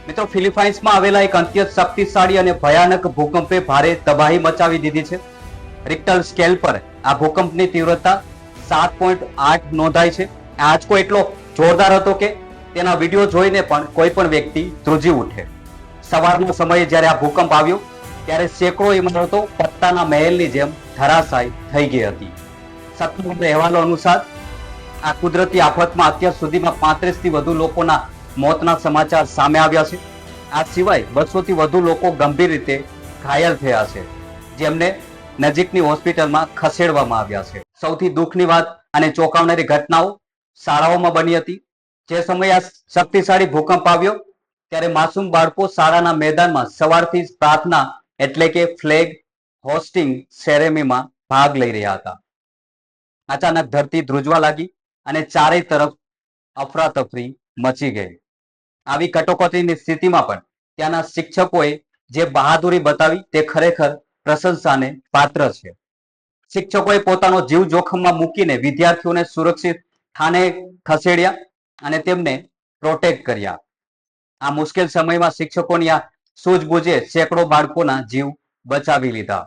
મિત્રો, ફિલિપાઇન્સમાં આવેલા એક અત્યંત શક્તિશાળી અને ભયાનક ભૂકંપે ભારે તબાહી મચાવી દીધી છે. રિક્ટર સ્કેલ પર આ ભૂકંપની તીવ્રતા 7.8 નોંધાઈ છે. આંચકો એટલો જોરદાર હતો કે તેના વિડીયો જોઈને પણ કોઈ પણ વ્યક્તિ ધ્રુજી ઉઠે. સવારના સમયે જ્યારે આ ભૂકંપ આવ્યો ત્યારે સેંકડો ઇમારતો પત્તાના મહેલની જેમ ધરાશાયી થઈ ગઈ હતી. સત્તાવાર અહેવાલો અનુસાર આ કુદરતી આફતમાં અત્યાર સુધીમાં 35 થી વધુ લોકોના મોતના સમાચાર સામે આવ્યા છે. આ સિવાય 200 થી વધુ લોકો ગંભીર રીતે ઘાયલ થયા છે, જેમને નજીકની હોસ્પિટલમાં ખસેડવામાં આવ્યા છે. સૌથી દુઃખની વાત અને ચોંકાવનારી ઘટનાઓ શાળાઓમાં બની હતી. જે સમયે આ શક્તિશાળી ભૂકંપ આવ્યો ત્યારે માસૂમ બાળકો શાળાના મેદાનમાં સવારથી જ પ્રાર્થના એટલે કે ફ્લેગ હોસ્ટિંગ સેરેમનીમાં ભાગ લઈ રહ્યા હતા. અચાનક ધરતી ધ્રુજવા લાગી અને ચારેય તરફ અફરાતફરી મચી ગઈ. આવી કટોકટીની સ્થિતિમાં પણ ત્યાંના શિક્ષકોએ જે બહાદુરી બતાવી તે ખરેખર પ્રશંસાને પાત્ર છે. શિક્ષકોએ પોતાનો જીવ જોખમમાં મૂકીને વિદ્યાર્થીઓને સુરક્ષિત સ્થાને ખસેડ્યા અને તેમને પ્રોટેક્ટ કર્યા. આ મુશ્કેલ સમયમાં શિક્ષકોની આ સૂઝબૂਝે સેંકડો બાળકોના જીવ બચાવી લીધા.